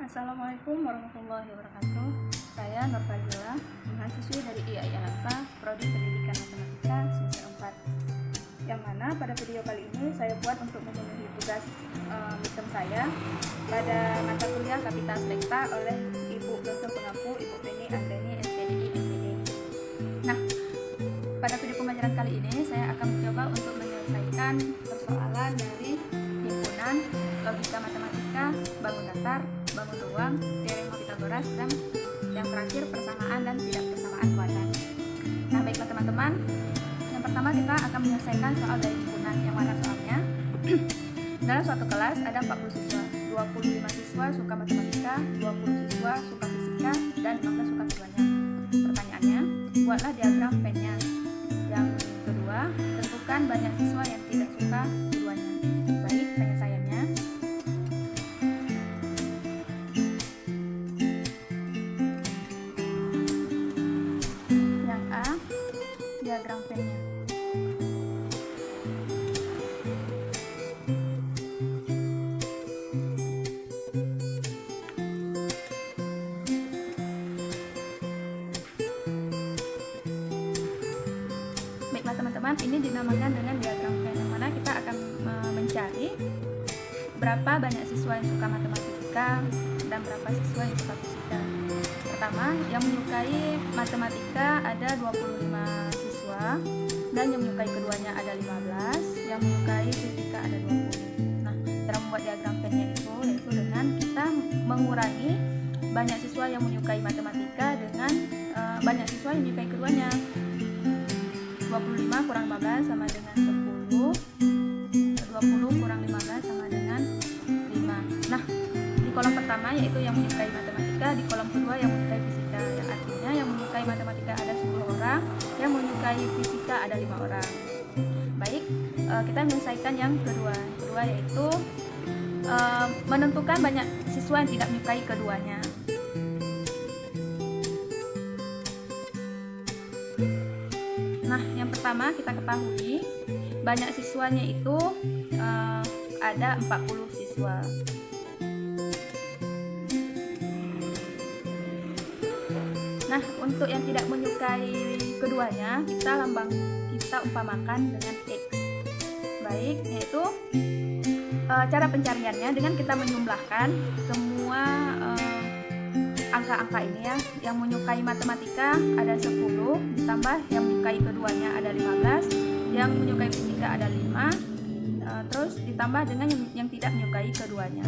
Assalamualaikum warahmatullahi wabarakatuh. Saya Nur Fazila, mahasiswi dari IAI Al-Aqsa, Prodi Pendidikan Matematika semester 4. Yang mana pada video kali ini saya buat untuk memenuhi tugas midterm saya pada mata kuliah Kapital Selekta oleh Ibu dosen pengampu Ibu Penny Andreni SPDI MPD. Nah, pada video pembelajaran kali ini saya akan mencoba untuk menyelesaikan persoalan dari himpunan, logika matematika, bangun datar, bangun ruang, teorema Pythagoras, dan yang terakhir persamaan dan tidak persamaan kuadrat. Nah, baiklah teman-teman, yang pertama kita akan menyelesaikan soal dari himpunan, yang mana soalnya dalam suatu kelas ada 40 siswa, 25 siswa suka matematika, 20 siswa suka fisika, dan 15 suka keduanya. Pertanyaannya, buatlah diagram Venn-nya. Yang kedua, tentukan banyak siswa yang tidak suka keduanya. Baik, penyelesaiannya. Yang A, diagram Venn-nya. Baiklah teman-teman, ini dinamakan dengan diagram Venn, yang mana kita akan mencari berapa banyak siswa yang suka matematika dan berapa siswa yang suka fisika. Pertama, yang menyukai matematika ada 25 siswa, dan yang menyukai keduanya ada 15, yang menyukai fisika ada 20. Nah, cara membuat diagram Venn-nya itu yaitu dengan kita mengurangi banyak siswa yang menyukai matematika dengan banyak siswa yang menyukai keduanya. 25 kurang 15 sama dengan 10, 20 kurang 15 sama dengan 5. Nah, di kolom pertama yaitu yang menyukai matematika, di kolom kedua yang menyukai fisika, yang artinya yang menyukai matematika ada 10 orang, yang menyukai fisika ada 5 orang. Baik, kita menyelesaikan yang kedua yaitu menentukan banyak siswa yang tidak menyukai keduanya. Nah, yang pertama kita ketahui banyak siswanya itu ada 40 siswa. Nah, untuk yang tidak menyukai keduanya, kita umpamakan dengan X. Baik, yaitu cara pencariannya dengan kita menjumlahkan semua angka-angka ini ya. Yang menyukai matematika ada 10, ditambah yang menyukai keduanya ada 15, yang menyukai fisika ada 5, terus ditambah dengan yang tidak menyukai keduanya,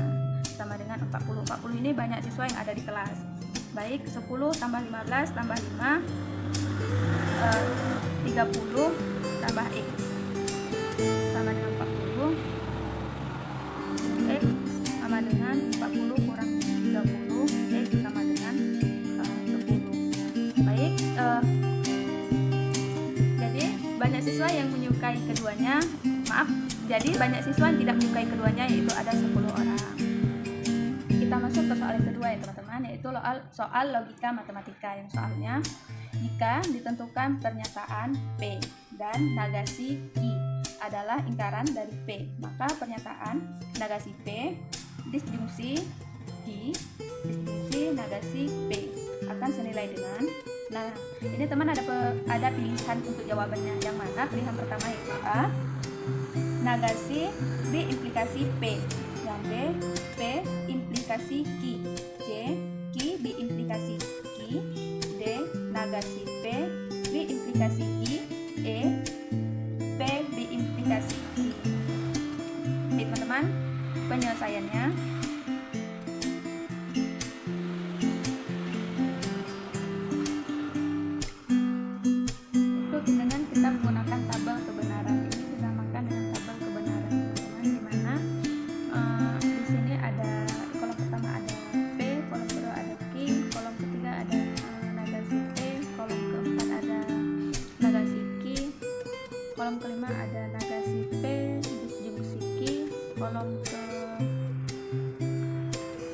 sama dengan 40. 40 ini banyak siswa yang ada di kelas. Baik, 10 tambah 15 tambah 5, 30 tambah X sama dengan 40. X sama dengan 40 kurang 30, X sama dengan 10. Baik, jadi banyak siswa yang menyukai keduanya, jadi banyak siswa yang tidak menyukai keduanya, yaitu ada 10 orang. Kita masuk ke soal yang kedua ya teman-teman, yaitu soal logika matematika. Yang soalnya, jika ditentukan pernyataan P dan negasi Q adalah lingkaran dari P, maka pernyataan negasi P disjungsi Q disjungsi negasi P akan senilai dengan. Nah, ini teman ada pilihan untuk jawabannya, yang mana pilihan pertama itu A, negasi B implikasi P, yang B, P implikasi Q, C, Q B implikasi Q, D, negasi P, B implikasi Q, E, P B implikasi Q. Baik teman-teman, penyelesaiannya. Itu dengan kita menggunakan tabel kebenaran. Ini dinamakan dengan tabel kebenaran, teman-teman, di mana di sini ada kolom pertama ada P, kolom kedua ada Q, kolom ketiga ada negasi P, kolom keempat ada negasi Q, kolom kelima ada negasi P disjungsi Q, kolom ke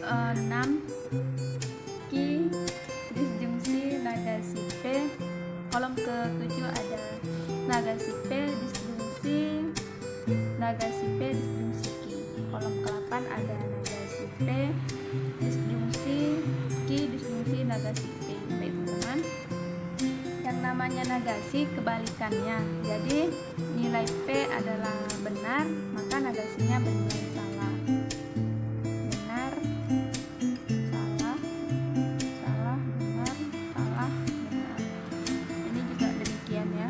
6 Q disjungsi negasi P, kolom ke 7 ada negasi P disjungsi negasi P disjungsi Q, kolom ke 8 ada negasi P disjungsi punya negasi kebalikannya. Jadi nilai P adalah benar, maka negasinya bernilai salah. Benar, salah, salah, benar, salah, benar. Ini juga demikian ya.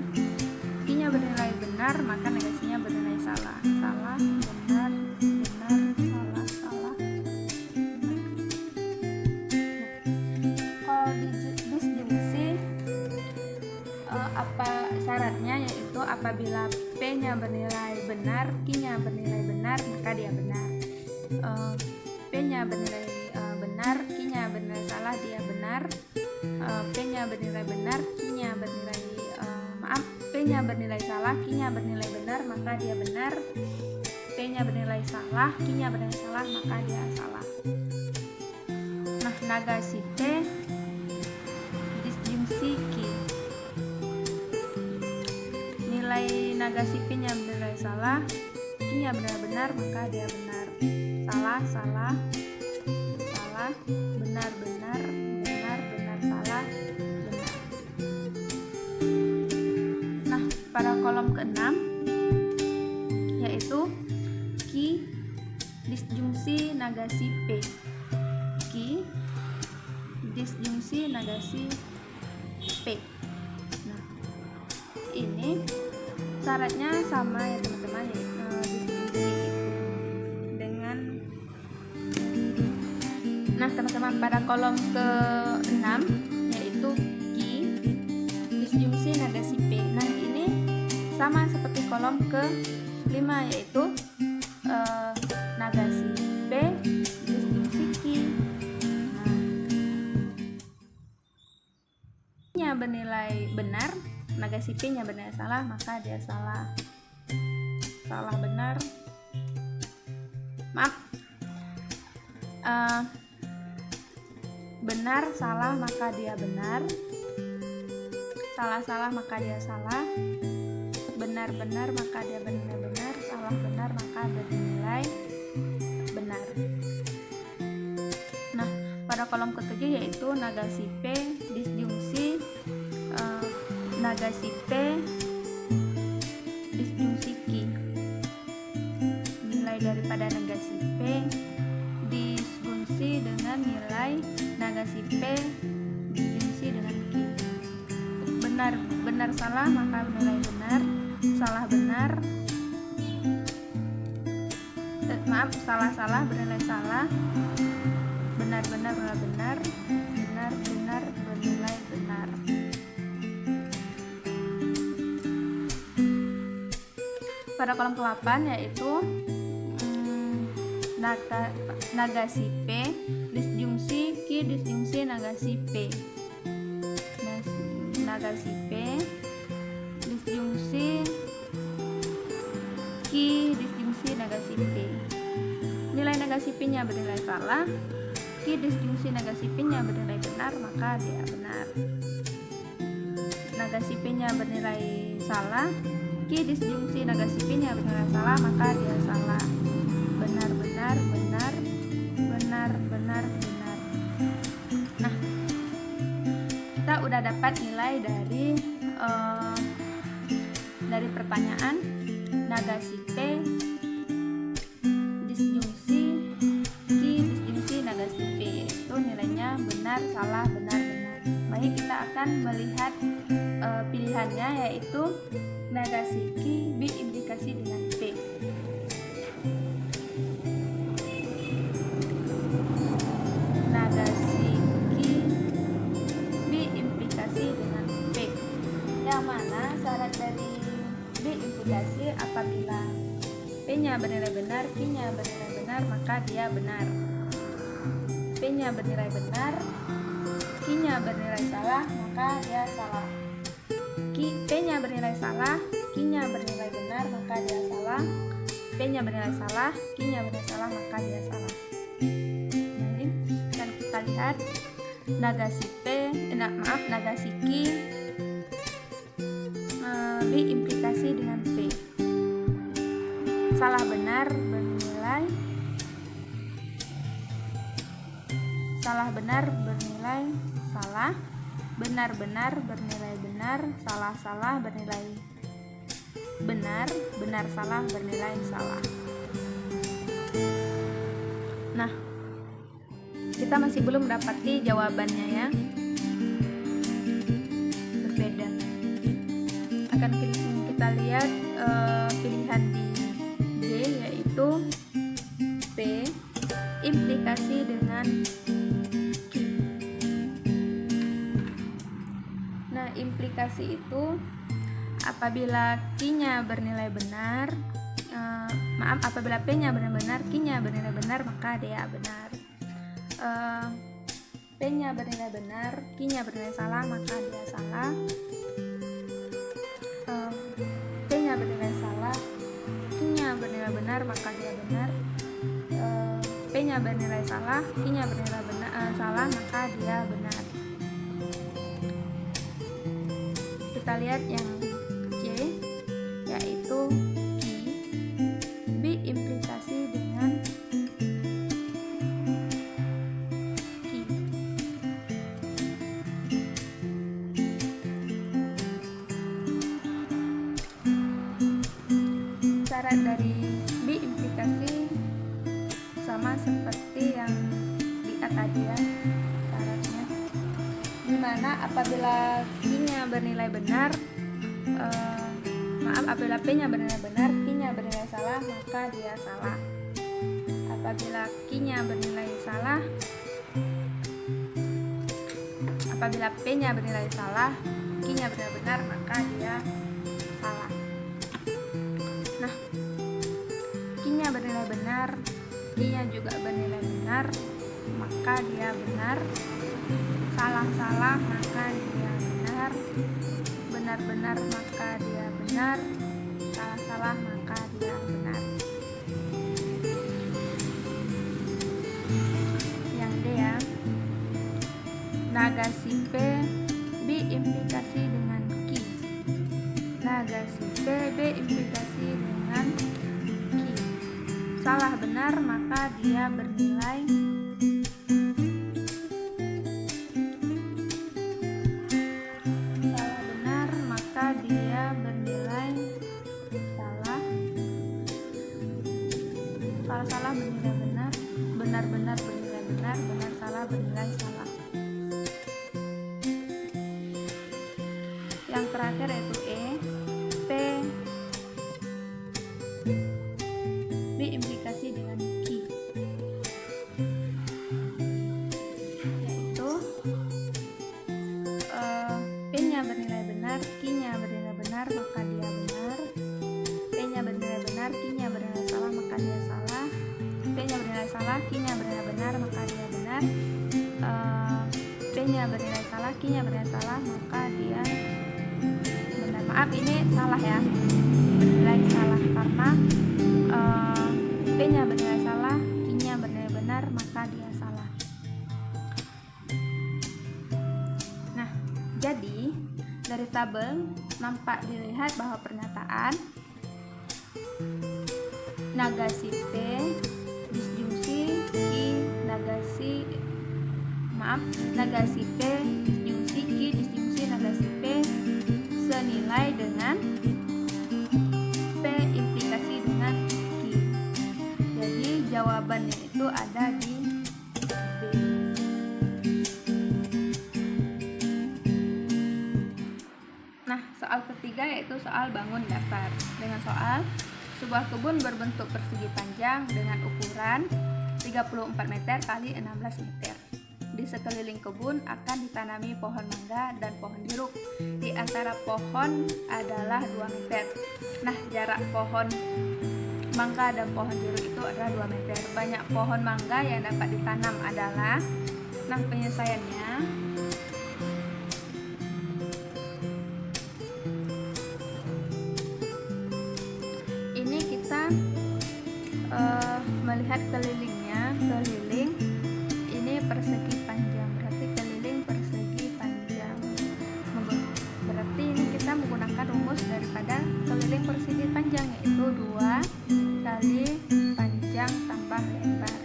Q-nya bernilai benar, maka negasinya bernilai salah. Salah, benar, benar, salah, salah. Kalau disjungsi apa syaratnya, yaitu apabila P-nya bernilai benar, Q-nya bernilai benar, maka dia benar. P-nya bernilai benar, Q-nya bernilai salah, dia benar. P-nya bernilai benar, Q-nya bernilai P-nya bernilai salah, Q-nya bernilai benar, maka dia benar. P-nya bernilai salah, Q-nya bernilai salah, maka dia salah. Nah, negasi P disjungsi Q. Nilai negasi P-nya bernilai salah, Q-nya bernilai benar, maka dia benar. Salah, salah, salah, benar, benar, benar, benar, salah, benar. Nah, pada kolom ke-6 yaitu Q disjungsi negasi P. Q disjungsi negasi P. Nah, ini syaratnya sama ya teman-teman, disjungsi dengan. Nah teman-teman, pada kolom ke-6 yaitu Q disjungsi negasi P. Nah ini sama seperti kolom ke-5 yaitu negasi P disjungsi Q. Nah, Q-nya bernilai benar, negasi P-nya bernilai salah, maka dia salah. Salah, benar, maaf, benar, salah, maka dia benar. Salah, salah, maka dia salah. Benar, benar, maka dia bernilai benar. Salah, benar, maka bernilai benar. Nah, pada kolom ke-7 yaitu negasi P disjungsi negasi P disjungsi Q. Nilai daripada negasi P disjungsi dengan nilai negasi P disjungsi dengan Q. Benar, benar, salah, maka bernilai benar. Salah, benar, salah, salah, bernilai salah. Benar, benar, bernilai benar. Benar, benar, bernilai benar. Pada kolom ke-8 yaitu negasi P disjungsi Q disjungsi negasi P. Negasi P disjungsi Q disjungsi negasi P. Nilai negasi P-nya bernilai salah, Q disjungsi negasi P-nya bernilai benar, maka dia benar. Negasi P-nya bernilai salah, Q disjungsi negasi P-nya bernilai salah, maka dia salah. Benar, benar, benar, benar, benar, benar. Nah, kita udah dapat nilai dari pertanyaan negasi P disjungsi Q disjungsi negasi P, yaitu nilainya benar, salah, benar, benar. Baik, kita akan melihat pilihannya, yaitu negasi Q diimplikasi dengan P. Negasi Q diimplikasi dengan P, yang mana syarat dari diimplikasi apabila P-nya bernilai benar, Q-nya bernilai benar, maka dia benar. P-nya bernilai benar, Q-nya bernilai salah, maka dia salah. P-nya bernilai salah, Q-nya bernilai benar, maka dia salah. P-nya bernilai salah, Q-nya bernilai salah, maka dia salah. Jadi kita lihat negasi negasi Q diimplikasi dengan P. Salah, benar bernilai salah, benar bernilai salah. benar-benar bernilai benar, salah-salah bernilai benar, benar-salah bernilai salah. Nah, kita masih belum mendapati jawabannya ya. Berbeda. Akan kita lihat pilihan di D, yaitu P, implikasi dengan Q. Nah, implikasi itu apabila Q-nya bernilai benar, apabila P-nya benar-benar, Q-nya bernilai benar, maka dia benar. P-nya bernilai benar, Q-nya bernilai salah, maka dia salah. P-nya bernilai salah, Q-nya bernilai benar, maka dia benar. P-nya bernilai salah, Q-nya bernilai salah, maka dia benar. Kita lihat yang C, yaitu Q, B implikasi dengan Q. Syarat dari B implikasi sama seperti yang di atas tadi ya syaratnya, dimana apabila Q-nya bernilai benar, apabila P-nya bernilai benar, Q-nya bernilai salah, maka dia salah. Apabila Q-nya bernilai salah, apabila P-nya bernilai salah, Q-nya bernilai benar, maka dia salah. Nah, Q-nya bernilai benar, Q-nya juga bernilai benar, maka dia benar. Salah-salah, maka dia benar. Benar-benar, maka dia benar. Salah-salah, maka dia benar. Yang D ya, negasi P, B implikasi dengan Q. Negasi P, B implikasi dengan Q. Salah benar, maka dia bernilai salah bernilai benar, benar-benar bernilai benar, benar salah bernilai salah. Yang terakhir yaitu E, P, B implikasi dengan Q, yaitu P-nya bernilai benar, Q-nya bernilai benar, maka dia benar. P-nya bernilai benar, Q-nya bernilai salah, maka dia salah. P-nya bernilai salah, Q-nya bernilai benar, maka dia benar. P-nya bernilai salah, Q-nya bernilai salah, maka dia benar. Maaf, ini salah ya, bernilai salah karena P-nya bernilai salah, Q-nya bernilai benar, maka dia salah. Nah, jadi dari tabel nampak dilihat bahwa pernyataan negasi P disjungsi negasi P disjungsi Q disjungsi negasi P senilai dengan P implikasi dengan Q. Jadi jawabannya itu ada di B. Nah, soal ketiga yaitu soal bangun dasar. Dengan soal sebuah kebun berbentuk persegi panjang dengan ukuran 34 meter kali 16 meter. Di sekeliling kebun akan ditanami pohon mangga dan pohon jeruk. Di antara pohon adalah 2 meter. Nah, jarak pohon mangga dan pohon jeruk itu adalah 2 meter. Banyak pohon mangga yang dapat ditanam adalah, nah penyelesaiannya ini kita melihat kelilingnya, keliling ini persegi panjang, berarti keliling persegi panjang. Berarti ini kita menggunakan rumus daripada keliling persegi panjang, yaitu 2 kali panjang tambah lebar,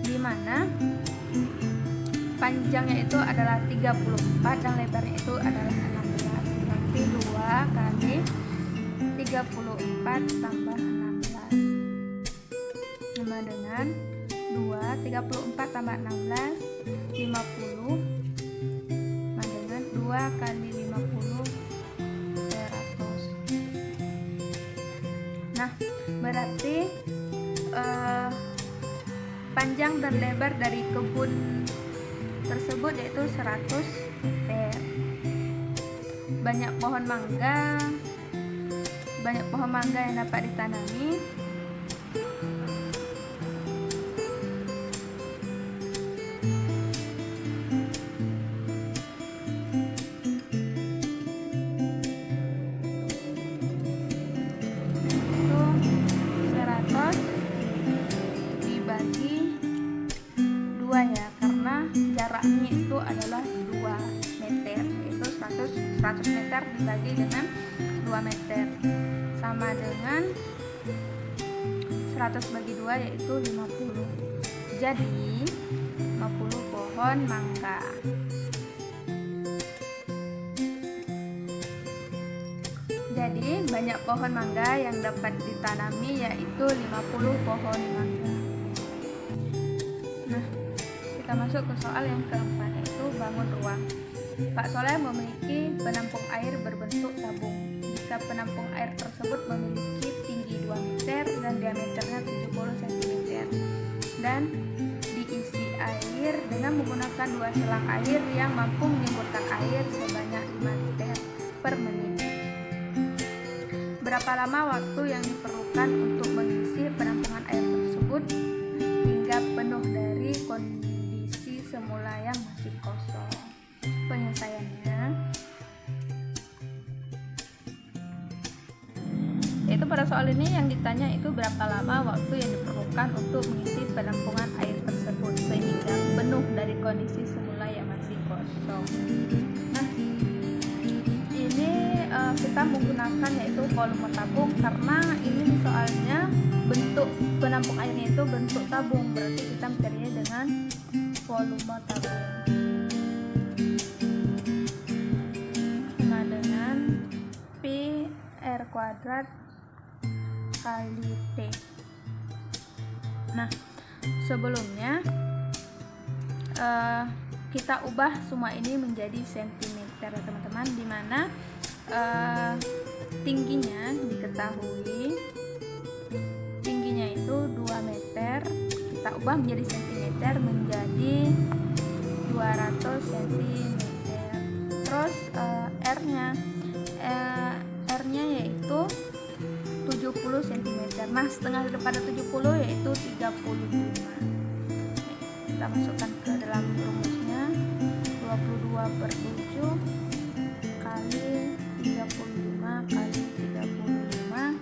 di mana panjangnya itu adalah 34 dan lebarnya itu adalah 16. Berarti 2 kali 34 tambah 16 sama dengan 34 tambah 16 50 sama dengan 2 kali 50 100. Nah, berarti panjang dan lebar dari kebun tersebut yaitu 100 meter. Banyak pohon mangga yang dapat ditanami. Itu 100 dibagi 2 ya, karena jaraknya itu adalah 2 meter, yaitu 100 meter dibagi dengan 2 meter sama dengan 100 bagi 2 yaitu 50. Jadi 50 pohon mangga. Jadi banyak pohon mangga yang dapat ditanami yaitu 50 pohon mangga. Nah, kita masuk ke soal yang keempat, yaitu bangun ruang. Pak Soleh memiliki penampung air berbentuk tabung. Jika penampung air tersebut memiliki tinggi 2 meter dan diameternya 70 cm dan diisi air dengan menggunakan 2 selang air yang mampu menyemburkan air sebanyak 5 liter per menit. Berapa lama waktu yang diperlukan untuk mengisi penampungan air tersebut hingga penuh dari kondisi semula yang masih kosong? Penyelesaiannya yaitu pada soal ini yang ditanya itu berapa lama waktu yang diperlukan untuk mengisi penampungan air tersebut sehingga penuh dari kondisi semula yang masih kosong. Nah, ini kita menggunakan yaitu volume tabung karena ini soalnya bentuk penampung airnya itu bentuk tabung, berarti kita mencarinya dengan volume tabung sama dengan Pi R kuadrat kali T. Nah, sebelumnya kita ubah semua ini menjadi sentimeter ya teman-teman, dimana tingginya diketahui tingginya itu 2 meter, kita ubah menjadi sentimeter menjadi 200 cm. Terus R-nya yaitu 70 cm. Nah, setengah daripada 70 yaitu 35. Kita masukkan ke dalam rumusnya, 22/7 kali 35 kali 35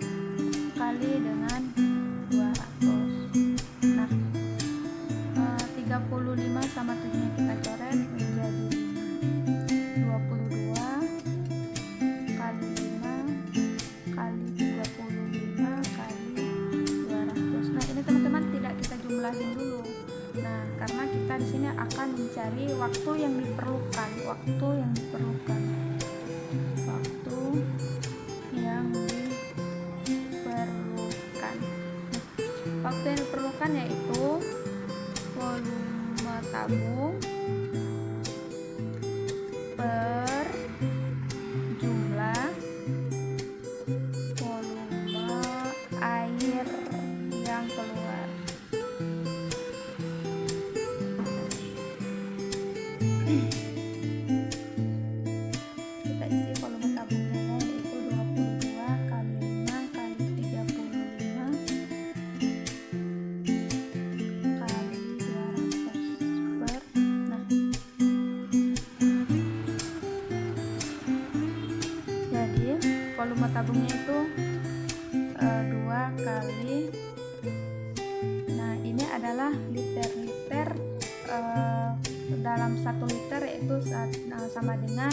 kali dengan 200. Nah, 35 sama 7 nya kita coret menjadi 22 kali 5 kali 35 kali 200. Nah, ini teman-teman tidak kita jumlahin dulu. Nah, karena kita di sini akan mencari waktu yang diperlukan. Waktu yang diperlukan yaitu volume tabung per jumlah volume air yang keluar. Kita isi volume tabungnya yaitu 22 kali 5 kali 35 kali 200 per. Nah, jadi volume tabungnya itu 2 kali, nah ini adalah liter-liter, dalam 1 liter yaitu sama dengan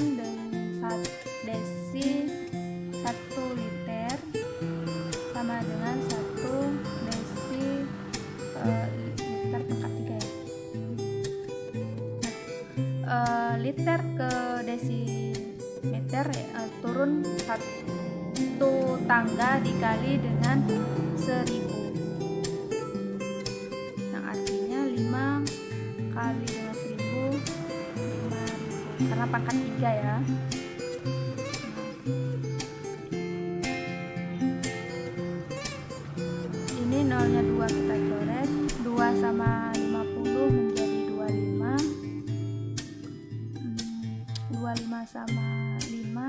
1 desi 1 liter sama dengan 1 desi liter pangkat 3 ya. Nah, liter ke desimeter, turun 1 tangga dikali dengan 1000. Yang artinya 5 kali dengan 1000, 5000, karena pangkat 3 ya. Ini nolnya 2 kita coret, 2 sama 50 menjadi 25, 25 sama 5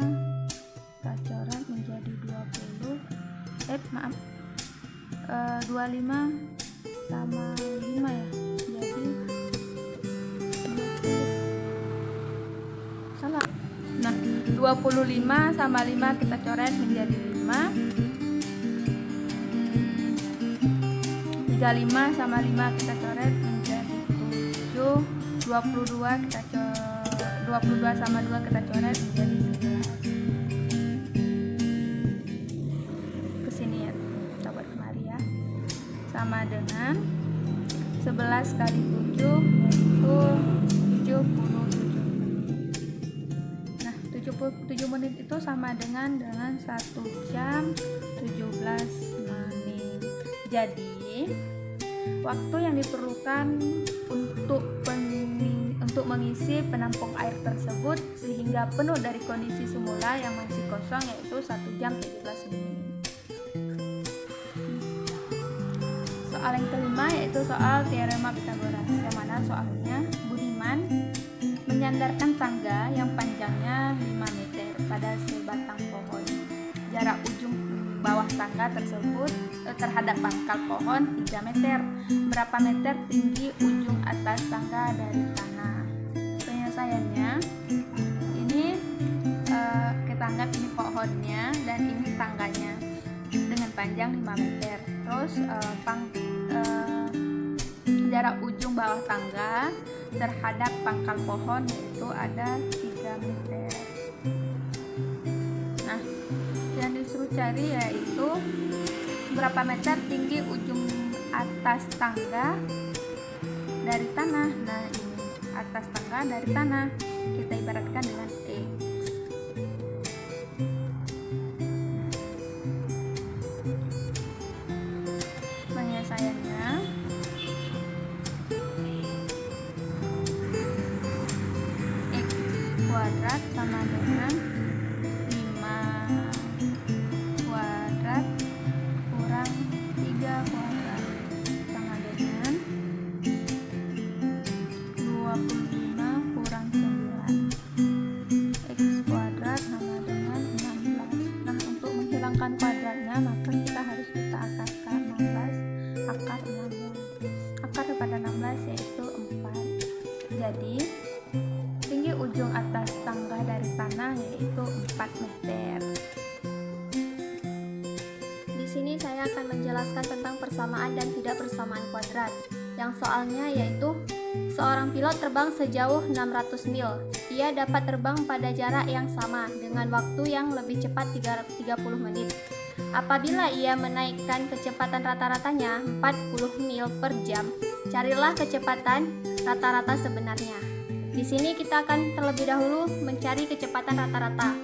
kita coret menjadi 20, 25 sama 5 ya, jadi 20. Salah. Nah, 25 sama 5 kita coret menjadi 5. 35 sama 5 kita coret menjadi 7. 22 sama 2 kita coret menjadi 11. Kesini ya, coba kemari ya. Sama dengan 11 kali 7 yaitu 77 menit. Nah, 77 menit itu sama dengan 1 jam 17 menit. Jadi waktu yang diperlukan untuk mengisi penampung air tersebut sehingga penuh dari kondisi semula yang masih kosong yaitu 1 jam 17 menit. Soal yang kelima yaitu soal teorema Pythagoras, yang mana soalnya Budiman menyandarkan tangga yang panjangnya 5 meter pada sebatang pohon. Jarak ujung bawah tangga tersebut terhadap pangkal pohon 3 meter. Berapa meter tinggi ujung atas tangga dari tanah? Penyelesaiannya, ini kita anggap ini pohonnya dan ini tangganya dengan panjang 5 meter. Terus jarak ujung bawah tangga terhadap pangkal pohon yaitu ada 3 meter. Nah, yang disuruh cari yaitu berapa meter tinggi ujung atas tangga dari tanah. Nah, ini atas tangga dari tanah kita ibaratkan dengan X. Penyelesaiannya, X kuadrat sama dengan 5 kuadrat kurang 3 kuadrat sama dengan 25 kurang 9. X kuadrat sama dengan 16. Nah, untuk menghilangkan kuadratnya maka kita harus kita akarkan 16. Akar 16. Akar kepada 16 yaitu 4. Jadi tinggi ujung atas tangga dari tanah yaitu 4 meter. Di sini saya akan menjelaskan tentang persamaan dan tidak persamaan kuadrat. Yang soalnya yaitu seorang pilot terbang sejauh 600 mil. Ia dapat terbang pada jarak yang sama dengan waktu yang lebih cepat 30 menit. Apabila ia menaikkan kecepatan rata-ratanya 40 mil per jam, carilah kecepatan rata-rata sebenarnya. Di sini kita akan terlebih dahulu mencari kecepatan rata-rata.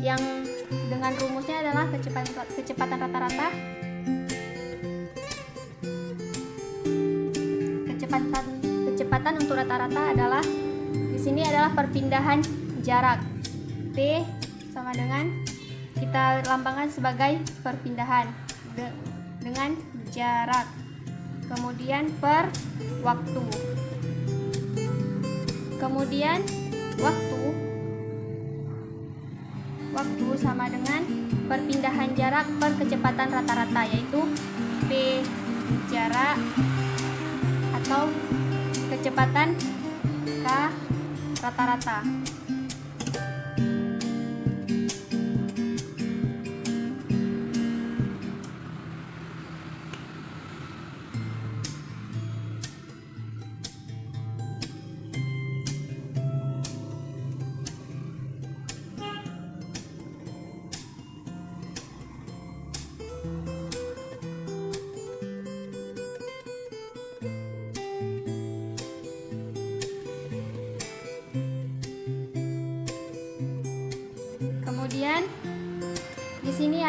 Yang dengan rumusnya adalah kecepatan rata-rata. Kecepatan untuk rata-rata adalah di sini adalah perpindahan jarak. P sama dengan kita lambangkan sebagai perpindahan dengan jarak. Kemudian per waktu. Kemudian waktu sama dengan perpindahan jarak per kecepatan rata-rata, yaitu P jarak atau kecepatan K rata-rata. Kemudian di sini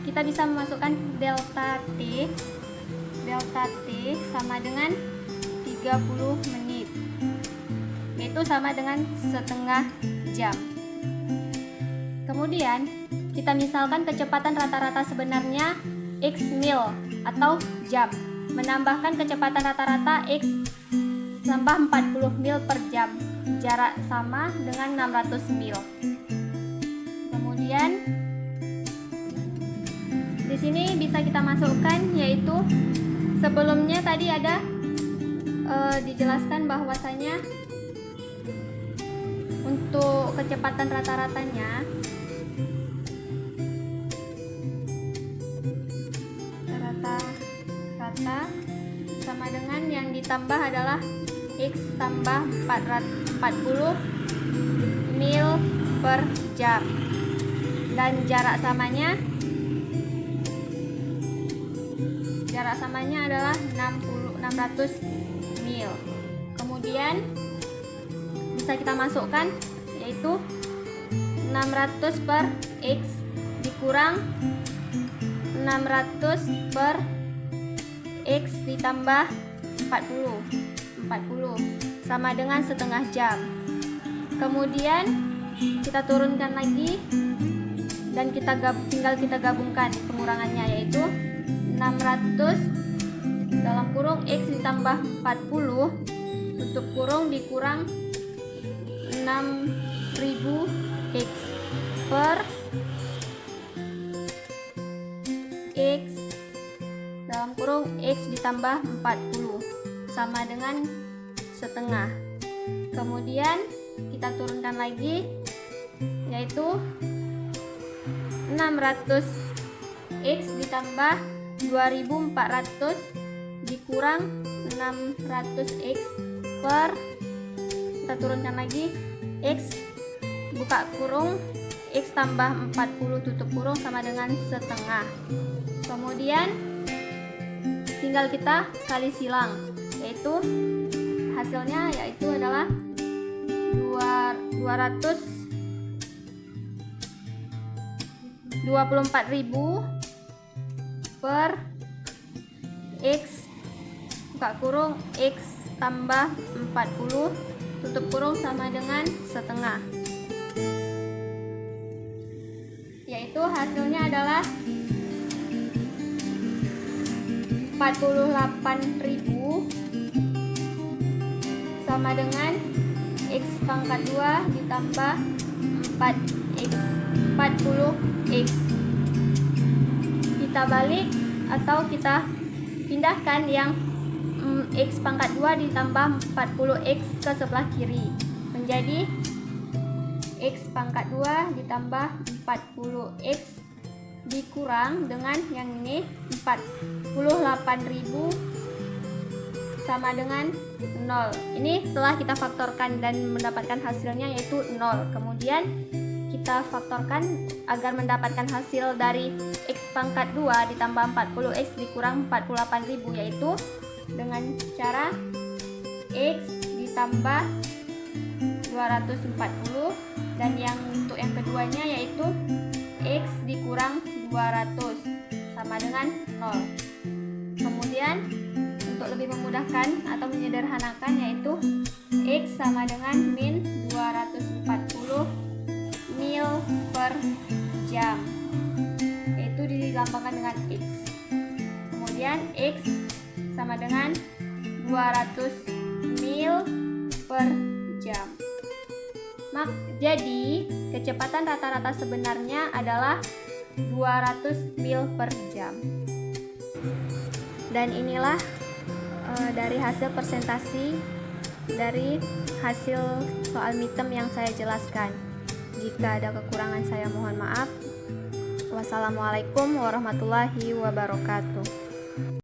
kita bisa memasukkan delta T. Delta T sama dengan 30 menit, yaitu sama dengan setengah jam. Kemudian kita misalkan kecepatan rata-rata sebenarnya X mil atau jam, menambahkan kecepatan rata-rata X tambah 40 mil per jam, jarak sama dengan 600 mil. Kemudian di sini bisa kita masukkan, yaitu sebelumnya tadi ada dijelaskan bahwasanya untuk kecepatan rata-ratanya rata-rata sama dengan yang ditambah adalah X tambah 40 mil per jam, dan jarak samanya adalah 600 mil. Kemudian bisa kita masukkan, yaitu 600 per X dikurang 600 per X ditambah 40 sama dengan setengah jam. Kemudian kita turunkan lagi dan tinggal kita gabungkan pengurangannya, yaitu 600 dalam kurung X ditambah 40 tutup kurung dikurang 6000 X per X dalam kurung X ditambah 40 sama dengan setengah. Kemudian kita turunkan lagi, yaitu 600 X ditambah 2400 dikurang 600 X per, kita turunkan lagi, X buka kurung X tambah 40 tutup kurung sama dengan setengah. Kemudian tinggal kita kali silang, yaitu hasilnya adalah 224.000 per X buka kurung X tambah 40 tutup kurung sama dengan setengah, yaitu hasilnya adalah 48.000 sama dengan X pangkat 2 ditambah 4X 40X. Kita balik atau kita pindahkan yang X pangkat 2 ditambah 40X ke sebelah kiri menjadi X pangkat 2 ditambah 40X dikurang dengan yang ini 48.000 sama dengan 0. Ini setelah kita faktorkan dan mendapatkan hasilnya yaitu 0. Kemudian kita faktorkan agar mendapatkan hasil dari X pangkat 2 ditambah 40X dikurang 48.000, yaitu dengan cara X ditambah 240 dan yang untuk yang keduanya yaitu X dikurang 200 sama dengan 0. Kemudian untuk lebih memudahkan atau menyederhanakan, yaitu X sama dengan min 240 mil per jam, yaitu dilambangkan dengan X. Kemudian X sama dengan 200 mil per jam. Jadi kecepatan rata-rata sebenarnya adalah 200 mil per jam. Dan inilah dari hasil presentasi dari hasil soal midterm yang saya jelaskan. Jika ada kekurangan saya mohon maaf. Wassalamualaikum warahmatullahi wabarakatuh.